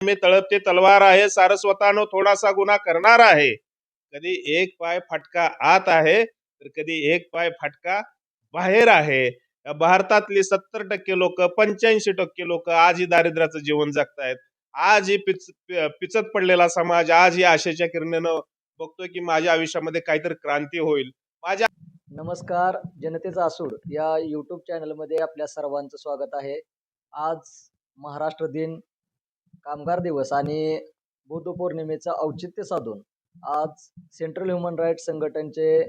में तळपते तलवार आहे, सारस्वतानं थोडासा गुन्हा करणार आहे. कधी एक पाय फटका आत आहे तर कधी एक पाय फटका बाहेर आहे. भारतातली 70% लोक, 85% लोक आजही दारिद्र्याचं जीवन जगतायत. आजही पिचत पडलेला समाज आजही आशेच्या किरणानं बघतोय की माझ्या आयुष्यामध्ये काहीतरी क्रांती होईल. माझ्या नमस्कार, जनतेचा आसूड या यूट्यूब चॅनलमध्ये आपल्या सर्वांचं स्वागत आहे. आज महाराष्ट्र दिन, कामगार दिवस आणि बुद्ध पौर्णिमेचं औचित्य साधून आज सेंट्रल ह्युमन राईट्स संघटनेचे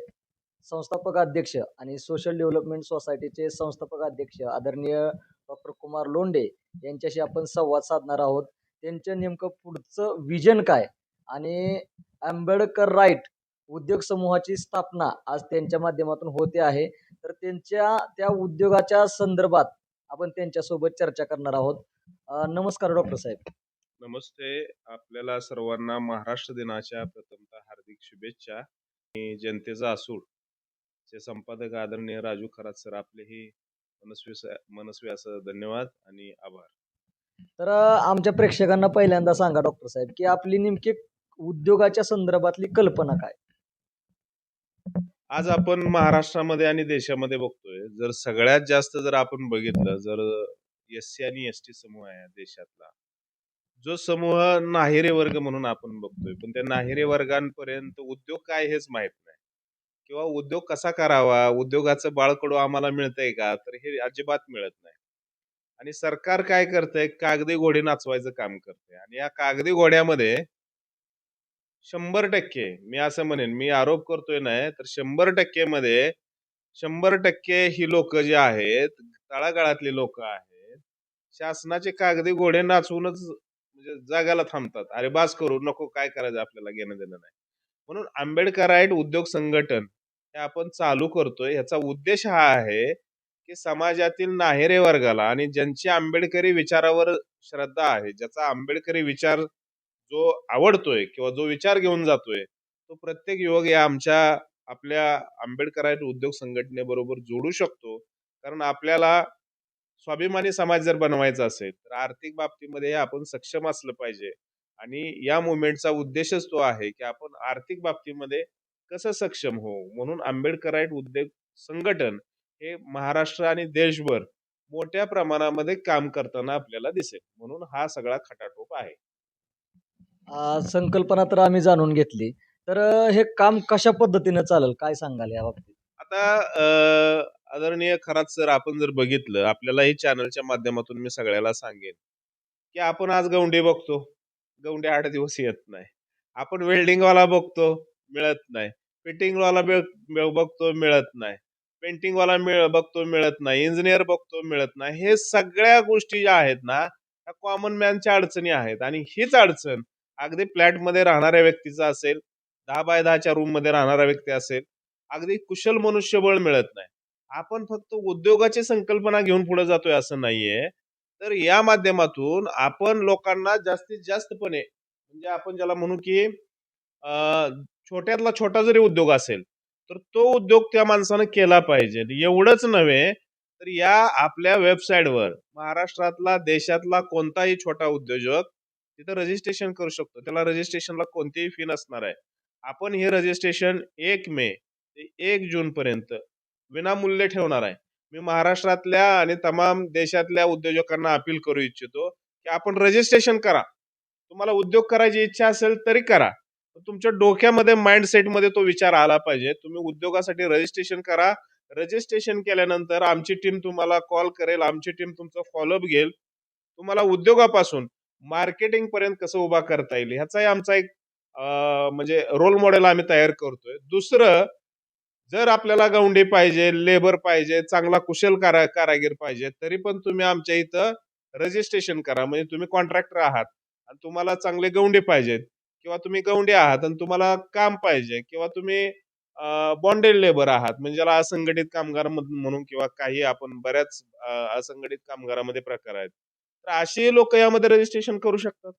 संस्थापक अध्यक्ष आणि सोशल डेव्हलपमेंट सोसायटीचे संस्थापक अध्यक्ष आदरणीय डॉक्टर कुमार लोंढे यांच्याशी आपण संवाद साधणार आहोत. त्यांचं नेमकं पुढचं विजन काय आणि आंबेडकर राईट उद्योग समूहाची स्थापना आज त्यांच्या माध्यमातून होते आहे. तर त्यांच्या त्या उद्योगाच्या संदर्भात आपण त्यांच्यासोबत चर्चा करणार आहोत. नमस्कार डॉक्टर साहेब. नमस्ते. आपल्याला सर्वांना महाराष्ट्र दिनाच्या प्रथमतः हार्दिक शुभेच्छा. आणि जनतेचा आसूड चे संपादक आदरणीय राजू खरात सर, आपलेही मनस्वी असं धन्यवाद आणि आभार. तर आमच्या प्रेक्षकांना पहिल्यांदा सांगा डॉक्टर साहेब की आपली नेमकी उद्योगाच्या संदर्भातली कल्पना काय? आज आपण महाराष्ट्रामध्ये आणि देशामध्ये बघतोय, जर सगळ्यात जास्त जर आपण बघितलं, जर एससी आणि एसटी समूह आहे देशातला, जो समूह नाहिरे वर्ग म्हणून आपण बघतोय, पण त्या नाहिरे वर्गांपर्यंत उद्योग काय हेच माहित नाही, किंवा उद्योग कसा करावा, उद्योगाचं बाळकडू आम्हाला मिळतंय का, तर हे अजिबात मिळत नाही. आणि सरकार काय करतंय, कागदी घोडे नाचवायचं काम करतंय. आणि या कागदी घोड्यामध्ये 100% मी असं म्हणेन, मी आरोप करतोय नाही तर 100% मध्ये 100% ही लोक जी आहेत, तळागाळातली लोक आहेत, शासनाचे कागदी घोडे नाचवूनच म्हणजे जगाला थांबतात. अरे बास करू नको, काय करायचं आपल्याला घेणं देणं नाही. म्हणून आंबेडकराईट उद्योग संघटन हे आपण चालू करतोय. ह्याचा उद्देश हा आहे की समाजातील नाहेरे वर्गाला आणि ज्यांची आंबेडकरी विचारावर श्रद्धा आहे, ज्याचा आंबेडकरी विचार जो आवडतोय किंवा जो विचार घेऊन जातोय, तो प्रत्येक युवक या आपल्या आंबेडकराईट उद्योग संघटनेबरोबर जोडू शकतो. कारण आपल्याला स्वाभिमानी समाज जर बनवायचा असेल तर आर्थिक बाबतीमध्ये आपण सक्षम असलं पाहिजे. आणि या मुवमेंटचा उद्देशच तो आहे की आपण आर्थिक बाबतीमध्ये कसं सक्षम हो, म्हणून आंबेडकराईट उद्योग संघटन हे महाराष्ट्र आणि देशभर मोठ्या प्रमाणामध्ये काम करताना आपल्याला दिसेल. म्हणून हा सगळा खटाटोप आहे. संकल्पना तर आम्ही जाणून घेतली. तर हे काम कशा पद्धतीने चालेल काय सांगाल या बाबतीत? आता आदरणीय खरात सर, आपण जर बघितलं, आपल्यालाही चॅनलच्या माध्यमातून मी सगळ्याला सांगेन की आपण आज गवंडी बघतो, गवंडी 8 दिवस येत नाही. आपण वेल्डिंगवाला बघतो, मिळत नाही. फिटिंगवाला बघतो, मिळत नाही. पेंटिंगवाला बघतो, मिळत नाही. इंजिनियर बघतो, मिळत नाही. हे सगळ्या गोष्टी ज्या आहेत ना, ह्या कॉमन मॅनच्या अडचणी आहेत. आणि हीच अडचण अगदी फ्लॅटमध्ये राहणाऱ्या व्यक्तीचा असेल, 10 बाय 10च्या रूम मध्ये राहणारा व्यक्ती असेल, अगदी कुशल मनुष्यबळ मिळत नाही. आपण फक्त उद्योगाची संकल्पना घेऊन पुढे जातोय असं नाहीये. तर या माध्यमातून आपण लोकांना जास्तीत जास्तपणे, म्हणजे आपण ज्याला म्हणू की छोट्यातला छोटा जरी उद्योग असेल तर तो उद्योग त्या माणसानं केला पाहिजे. एवढंच नव्हे तर या आपल्या वेबसाईटवर महाराष्ट्रातला, देशातला कोणताही छोटा उद्योजक तिथं रजिस्ट्रेशन करू शकतो. त्याला रजिस्ट्रेशनला कोणतीही फी नसणार आहे. आपण हे रजिस्ट्रेशन 1 मे ते 1 जून पर्यंत विनामूल्य ठेवणार आहे. मी महाराष्ट्रातल्या आणि तमाम देशातल्या उद्योजकांना अपील करू इच्छितो की आपण रजिस्ट्रेशन करा. तुम्हाला उद्योग करायची इच्छा असेल तरी करा. तुमच्या डोक्यामध्ये, माइंडसेटमध्ये तो विचार आला पाहिजे. तुम्ही उद्योगासाठी रजिस्ट्रेशन करा. रजिस्ट्रेशन केल्यानंतर आमची टीम तुम्हाला कॉल करेल, आमची टीम तुमचा फॉलोअप घेईल. तुम्हाला उद्योगापासून मार्केटिंग पर्यंत कसं उभा करता येईल ह्याचाही आमचा एक म्हणजे रोल मॉडेल आम्ही तयार करतोय. दुसरं, जर आपल्याला गवंडी पाहिजे, लेबर पाहिजे, चांगला कुशल कारागीर पाहिजे, तरी पण तुम्ही आमच्या इथं रजिस्ट्रेशन करा. म्हणजे तुम्ही कॉन्ट्रॅक्टर आहात आणि तुम्हाला चांगले गवंडी पाहिजेत, किंवा तुम्ही गवंडी आहात आणि तुम्हाला काम पाहिजे, किंवा तुम्ही बॉन्डेड लेबर आहात, म्हणजे ज्याला असंघटित कामगार म्हणून, किंवा काही आपण बऱ्याच असंघटित कामगारामध्ये प्रकार आहेत, तर अशी लोक यामध्ये रजिस्ट्रेशन करू शकतात.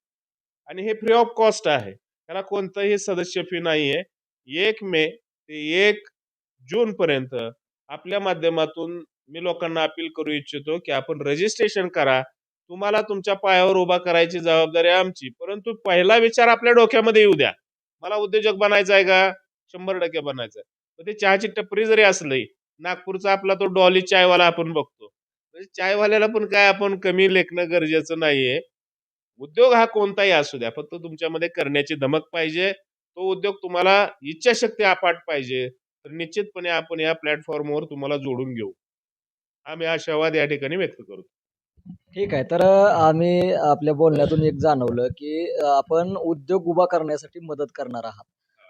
आणि हे फ्री ऑफ कॉस्ट आहे. त्याला कोणतंही सदस्य फी नाहीये. 1 मे ते 1 जून पर्यंत आपल्या माध्यमातून मी लोकांना अपील करू इच्छितो की आपण रजिस्ट्रेशन करा. तुम्हाला तुमच्या पायावर उभा करायची जबाबदारी आमची. परंतु पहिला विचार आपल्या डोक्यामध्ये येऊ द्या. मला उद्योजक बनायचं आहे का? 100% बनायचं आहे. मग ते चहाची टपरी जरी असली, नागपूरचा आपला तो डॉली चायवाला आपण बघतो. म्हणजे चायवाल्याला पण काय आपण कमी लेखणं गरजेचं नाहीये. उद्योग हा कोणताही असू द्या, फक्त तुमच्यामध्ये करण्याची धमक पाहिजे. तो उद्योग तुम्हाला इच्छाशक्ती अफाट पाहिजे. तर निश्चितपणे आपण या प्लॅटफॉर्मवर तुम्हाला जोडून घेऊ. आम्ही आशावाद या ठिकाणी व्यक्त करतो. ठीक आहे. तर आम्ही आपल्या बोलण्यातून एक जाणवलं, की आपण उद्योग उभा करण्यासाठी मदत करणार आहात.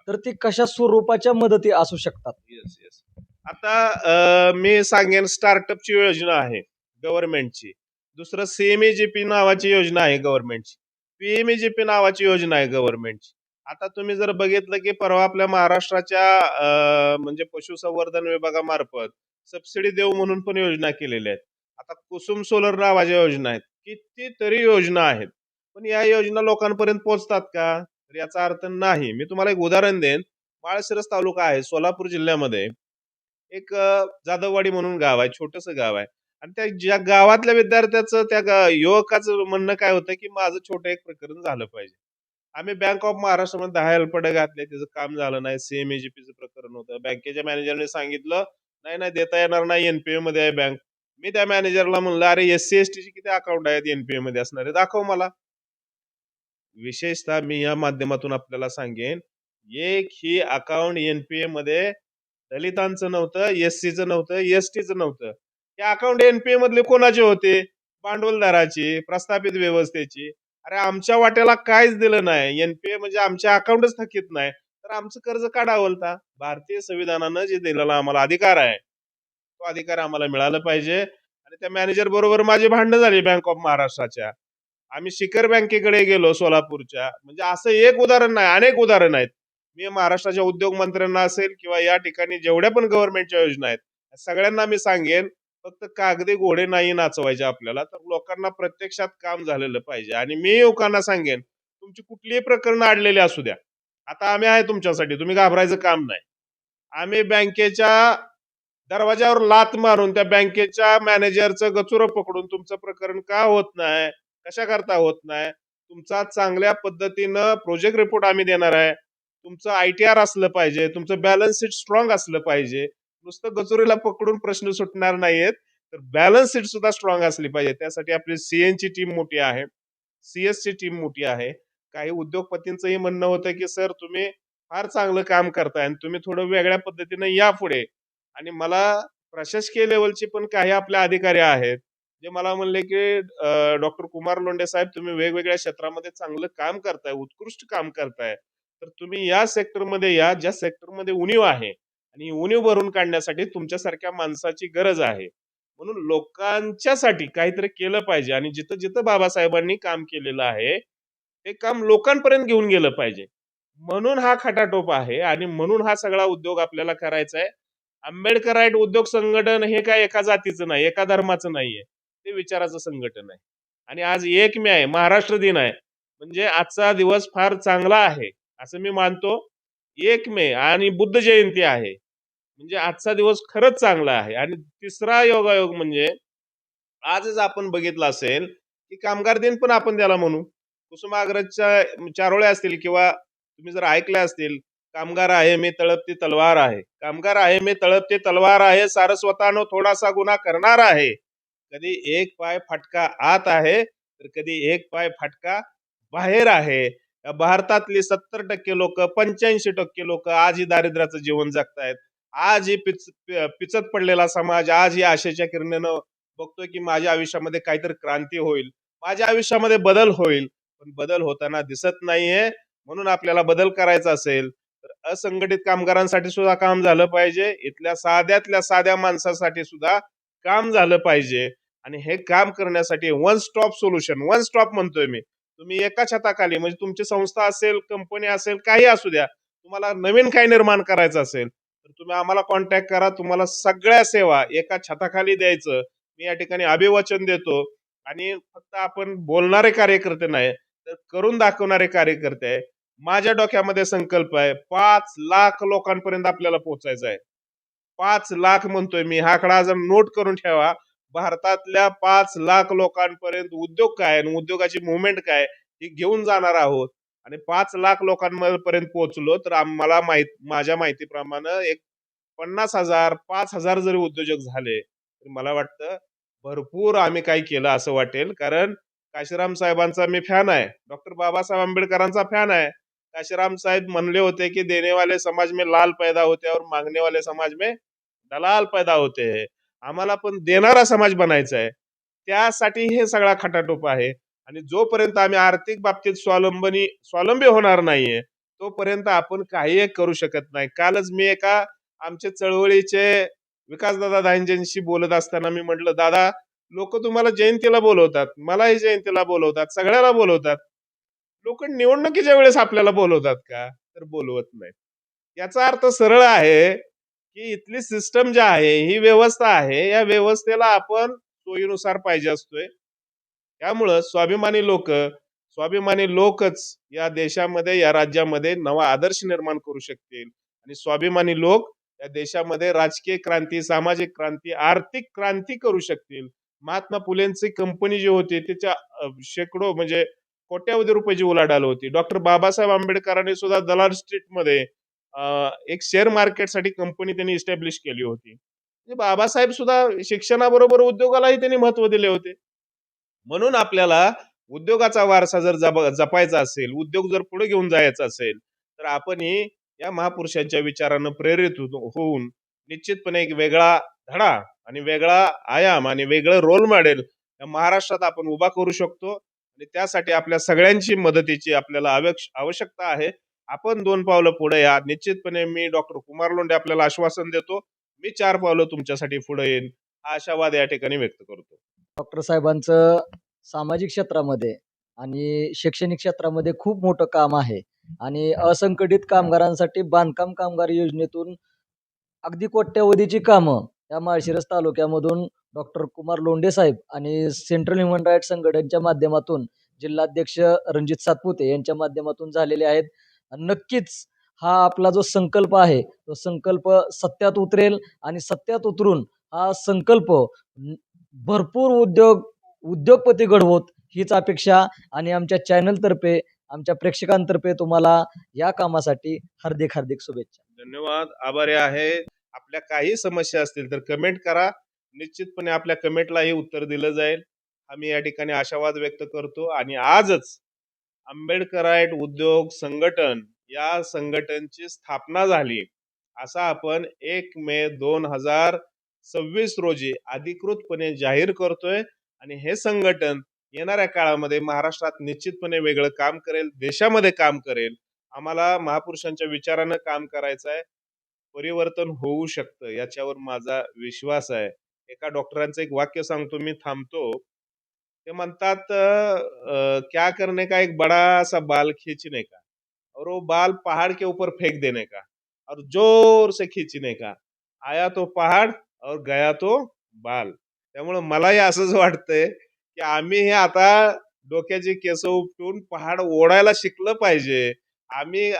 तर ती कशा स्वरूपाच्या मदती असू शकतात? Yes, yes. आता मी सांगेन स्टार्टअपची योजना आहे गव्हर्नमेंटची. दुसरं सीएमएजीपी नावाची योजना आहे गव्हर्नमेंटची. पीएमएजीपी नावाची योजना आहे गव्हर्नमेंटची. आता तुम्ही जर बघितलं की परवा आपल्या महाराष्ट्राच्या म्हणजे पशुसंवर्धन विभागामार्फत सबसिडी देऊ म्हणून पण योजना केलेल्या आहेत. आता कुसुम सोलर नावाच्या योजना आहेत. कितीतरी योजना आहेत. पण या योजना लोकांपर्यंत पोहोचतात का? तर याचा अर्थ नाही. मी तुम्हाला एक उदाहरण देईन. माळशिरस तालुका आहे सोलापूर जिल्ह्यामध्ये. एक जाधववाडी म्हणून गाव आहे, छोटंसं गाव आहे. आणि त्या ज्या गावातल्या विद्यार्थ्याचं युवकाचं म्हणणं काय होतं, की माझं छोटं एक प्रकरण झालं पाहिजे. आम्ही बँक ऑफ महाराष्ट्रामध्ये 10 हेल्पडे घातले, त्याचं काम झालं नाही. सीएमएजीपीचं प्रकरण होतं. बँकेच्या मॅनेजरने सांगितलं, "नाही, नाही देता येणार नाही, एनपीए मध्ये आहे बँक." मी त्या मॅनेजरला म्हणलं, "अरे एससी एसटीचे किती अकाउंट आहेत एनपीए मध्ये असणारे? दाखव मला." विशेषतः मी या माध्यमातून आपल्याला सांगेन, एकही अकाउंट एनपीए मध्ये दलितांचं नव्हतं, एससीचं नव्हतं, एसटीचं नव्हतं. हे अकाउंट एनपीए मधले कोणाचे होते? भांडवलदाराची, प्रस्थापित व्यवस्थेची. अरे आमच्या वाट्याला काहीच दिलं नाही. एनपीए म्हणजे आमचे अकाउंटच थकीत नाही. तर आमचं कर्ज का डावलता? भारतीय संविधानानं जे दिलेला आम्हाला अधिकार आहे, तो अधिकार आम्हाला मिळाला पाहिजे. आणि त्या मॅनेजर बरोबर माझी भांडणं झाली बँक ऑफ महाराष्ट्राच्या. आम्ही शिखर बँकेकडे गेलो सोलापूरच्या. म्हणजे असं एक उदाहरण नाही, अनेक उदाहरण आहेत. मी महाराष्ट्राच्या उद्योग मंत्र्यांना असेल किंवा या ठिकाणी जेवढ्या पण गव्हर्नमेंटच्या योजना आहेत, सगळ्यांना मी सांगेन, फक्त कागदी घोडे नाही नाचवायचे आपल्याला, तर लोकांना प्रत्यक्षात काम झालेलं पाहिजे. आणि मी युवकांना सांगेन, तुमची कुठलीही प्रकरणं अडलेली असू द्या. आता आम्ही आहे तुमच्यासाठी, तुम्ही घाबरायचं काम नाही. आम्ही बँकेच्या दरवाजावर लाथ मारून त्या बँकेच्या मॅनेजरचं गचुरं पकडून तुमचं प्रकरण का होत नाही, कशा करता होत नाही, तुमचा चांगल्या पद्धतीनं प्रोजेक्ट रिपोर्ट आम्ही देणार आहे. तुमचं आयटीआर असलं पाहिजे, तुमचं बॅलन्स शीट स्ट्रॉंग असलं पाहिजे. नुसतं गचुरीला पकडून प्रश्न सुटणार नाहीयेत, तर बॅलन्स शीट सुद्धा स्ट्रॉंग असली पाहिजे. त्यासाठी आपली सीएनची टीम मोठी आहे, सीएसची टीम मोठी आहे. काही उद्योगपतींचंही म्हणणं होतं की सर तुम्ही फार चांगलं काम करताय आणि तुम्ही थोडं वेगळ्या पद्धतीनं या पुढे. आणि मला प्रशासकीय लेवलचे पण काही आपले अधिकारी आहेत, जे मला म्हणले की डॉक्टर कुमार लोंढे साहेब तुम्ही वेगवेगळ्या क्षेत्रामध्ये चांगलं काम करताय, उत्कृष्ट काम करताय. तर तुम्ही या सेक्टरमध्ये या, ज्या सेक्टरमध्ये उणीव आहे आणि ही उणीव भरून काढण्यासाठी तुमच्यासारख्या माणसाची गरज आहे. म्हणून लोकांच्यासाठी काहीतरी केलं पाहिजे आणि जिथं जिथं बाबासाहेबांनी काम केलेलं आहे, ते काम लोकांपर्यंत घेऊन गेलं पाहिजे. म्हणून हा खटाटोप आहे आणि म्हणून हा सगळा उद्योग आपल्याला करायचा आहे. आंबेडकराईट उद्योग संघटन हे काय एका जातीचं नाही, एका धर्माचं नाहीये. ते विचाराचं संघटन आहे. आणि आज 1 मे आहे, महाराष्ट्र दिन आहे. म्हणजे आजचा दिवस फार चांगला आहे, असं मी मानतो. 1 मे आणि बुद्ध जयंती आहे. म्हणजे आजचा दिवस खरंच चांगला आहे. आणि तिसरा योगायोग म्हणजे आजच आपण बघितलं असेल, की कामगार दिन पण आपण त्याला म्हणू. कुसुमाग्रजच्या चारोळ्या असतील किंवा तुम्ही जर ऐकल्या असतील, कामगार आहे मी तळपती तलवार आहे. कामगार आहे मी तळपती तलवार आहे, सारस्वतानं थोडासा गुन्हा करणार आहे. कधी एक पाय फटका आत आहे, तर कधी एक पाय फटका बाहेर आहे. या भारतातली 70% लोक, 85% लोक आजही दारिद्र्याचं जीवन जगतायत. आज ही पिचत पडलेला समाज आज या आशेच्या किरणानं बघतोय की माझ्या आयुष्यामध्ये काहीतरी क्रांती होईल, माझ्या आयुष्यामध्ये बदल होईल. पण बदल होताना दिसत नाहीये. म्हणून आपल्याला बदल करायचा असेल तर असंघटित कामगारांसाठी सुद्धा काम झालं पाहिजे. इथल्या साध्यातल्या साध्या माणसासाठी सुद्धा काम झालं पाहिजे. आणि हे काम करण्यासाठी one stop solution, one stop म्हणतोय मी. तुम्ही एका छताखाली म्हणजे तुमची संस्था असेल, कंपनी असेल, काही असू द्या, तुम्हाला नवीन काही निर्माण करायचं असेल तर तुम्ही आम्हाला कॉन्टॅक्ट करा. तुम्हाला सगळ्या सेवा एका छताखाली द्यायचं मी या ठिकाणी अभिवचन देतो. आणि फक्त आपण बोलणारे कार्यकर्ते नाही, तर करून दाखवणारे कार्यकर्ते आहे. माझ्या डोक्यामध्ये संकल्प आहे, 5 लाख लोकांपर्यंत आपल्याला पोहोचायचं आहे. 5 लाख म्हणतोय मी, हा आकडा जर नोट करून ठेवा. भारतातल्या 5 लाख लोकांपर्यंत उद्योग काय आणि उद्योगाची मुवमेंट काय ही घेऊन जाणार आहोत. आणि 5 लाख लोकांपर्यंत पोहोचलो तर आम्हाला माझ्या माहितीप्रमाणे एक 50,000 5,000 जरी उद्योजक झाले तर मला वाटतं भरपूर आम्ही काही केलं असं वाटेल. कारण काशीराम साहेबांचा मी फॅन आहे, डॉक्टर बाबासाहेब आंबेडकरांचा फॅन आहे. काशीराम साहेब म्हणले होते की देने वाले समाज में लाल पैदा होते और मांगने वाले समाज में दलाल पैदा होते हैं. आम्हाला पण देणारा समाज बनायचा आहे. त्यासाठी हे सगळा खटाटोप आहे. आणि जोपर्यंत आम्ही आर्थिक बाबतीत स्वावलंबी होणार नाहीये तोपर्यंत आपण काही एक करू शकत नाही. कालच मी एका आमच्या चळवळीचे विकासदादा दांजेंशी बोलत असताना मी म्हटलं, दादा, लोक तुम्हाला जयंतीला बोलवतात, मलाही जयंतीला बोलवतात, सगळ्याला बोलवतात. लोक निवडणुकीच्या वेळेस आपल्याला बोलवतात का? तर बोलवत नाहीत. याचा अर्थ सरळ आहे की इथली सिस्टम जी आहे, ही व्यवस्था आहे, या व्यवस्थेला आपण सोयीनुसार पाहिजे असतोय. त्यामुळं स्वाभिमानी लोकच या देशामध्ये, या राज्यामध्ये नवा आदर्श निर्माण करू शकतील. आणि स्वाभिमानी लोक या देशामध्ये राजकीय क्रांती, सामाजिक क्रांती, आर्थिक क्रांती करू शकतील. महात्मा फुलेंची कंपनी जी होती त्याच्या शेकडो म्हणजे कोट्यावधी रुपयाची उलाढाल होती. डॉक्टर बाबासाहेब आंबेडकरांनी सुद्धा दलाल स्ट्रीटमध्ये एक शेअर मार्केटसाठी कंपनी त्यांनी इस्टॅब्लिश केली होती. म्हणजे बाबासाहेब सुद्धा शिक्षणाबरोबर उद्योगालाही त्यांनी महत्व दिले होते. म्हणून आपल्याला उद्योगाचा वारसा जर जपायचा असेल, उद्योग जर पुढे घेऊन जायचा असेल, तर आपणही या महापुरुषांच्या विचारानं प्रेरित होऊन निश्चितपणे एक वेगळा धडा आणि वेगळा आयाम आणि वेगळं रोल मॉडेल या महाराष्ट्रात आपण उभा करू शकतो. आणि त्यासाठी आपल्या सगळ्यांची मदतीची आपल्याला आवश्यकता आहे. आपण 2 पावलं पुढे या. निश्चितपणे मी डॉक्टर कुमार लोंढे आपल्याला आश्वासन देतो. मी 4 पावलं तुमच्यासाठी पुढे येईन. हा आशावाद या ठिकाणी व्यक्त करतो. डॉक्टर साहेबांचं सामाजिक क्षेत्रामध्ये आणि शैक्षणिक क्षेत्रामध्ये खूप मोठं काम आहे आणि असंघटित कामगारांसाठी बांधकाम कामगार योजनेतून अगदी कोट्यवधीची कामं या माळशिरस तालुक्यामधून डॉक्टर कुमार लोंढे साहेब आणि सेंट्रल ह्युमन राईट्स संघटनेच्या माध्यमातून जिल्हाध्यक्ष रणजित सातपुते यांच्या माध्यमातून झालेले आहेत. नक्कीच हा आपला जो संकल्प आहे तो संकल्प सत्यात उतरेल आणि सत्यात उतरून हा संकल्प भरपूर उद्योगपती घडवोत हीच अपेक्षा आणि आमच्या चॅनलतर्फे आमच्या प्रेक्षकांतर्फे तुम्हाला या कामासाठी हार्दिक हार्दिक शुभेच्छा. धन्यवाद, आभारी आहे. आपल्या काही समस्या असतील तर कमेंट करा. निश्चितपणे आपल्या कमेंटलाही उत्तर दिलं जाईल. आम्ही या ठिकाणी आशावाद व्यक्त करतो. आणि आजच आंबेडकराईट उद्योग संघटन या संघटनेची स्थापना झाली. असा आपण 1 मे 2026 रोजी अधिकृतपणे जाहीर करतोय. आणि हे संघटन येणाऱ्या काळामध्ये महाराष्ट्रात निश्चितपणे वेगळं काम करेल, देशामध्ये काम करेल. आम्हाला महापुरुषांच्या विचारानं काम करायचं आहे. परिवर्तन होऊ शकतं याच्यावर माझा विश्वास आहे. एका डॉक्टरांचं एक वाक्य सांगतो, मी थांबतो. ते म्हणतात, क्या करने का एक बड़ा सा बाल खींचने का और वो बाल पहाड़ के ऊपर फेंक देने का और जोर से खींचने का, आया तो पहाड़ और गया तो बाल. त्यामुळे मलाही असंच वाटतंय की आम्ही हे आता डोक्याची केस उपटून पहाड ओढायला शिकलं पाहिजे. आम्ही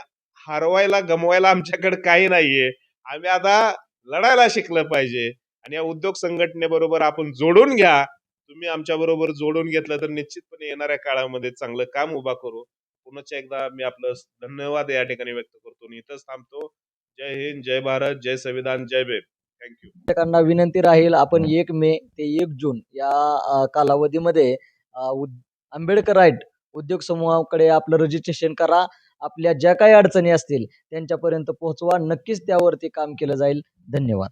हरवायला गमवायला आमच्याकडे काही नाहीये. आम्ही आता लढायला शिकलं पाहिजे. आणि या उद्योग संघटनेबरोबर आपण जोडून घ्या. तुम्ही आमच्या बरोबर जोडून घेतलं तर निश्चितपणे येणाऱ्या काळामध्ये चांगलं काम उभा करू. पुन्हा एकदा मी आपलं धन्यवाद या ठिकाणी व्यक्त करतो आणि इथंच थांबतो. जय हिंद, जय भारत, जय संविधान, जय भीम. थँक्यू. प्रेक्षकांना विनंती राहील आपण 1 मे ते 1 जून या कालावधीमध्ये आंबेडकराईट उद्योग समूहाकडे आपलं रजिस्ट्रेशन करा. आपल्या ज्या काही अडचणी असतील त्यांच्यापर्यंत पोहोचवा. नक्कीच त्यावरती काम केलं जाईल. धन्यवाद.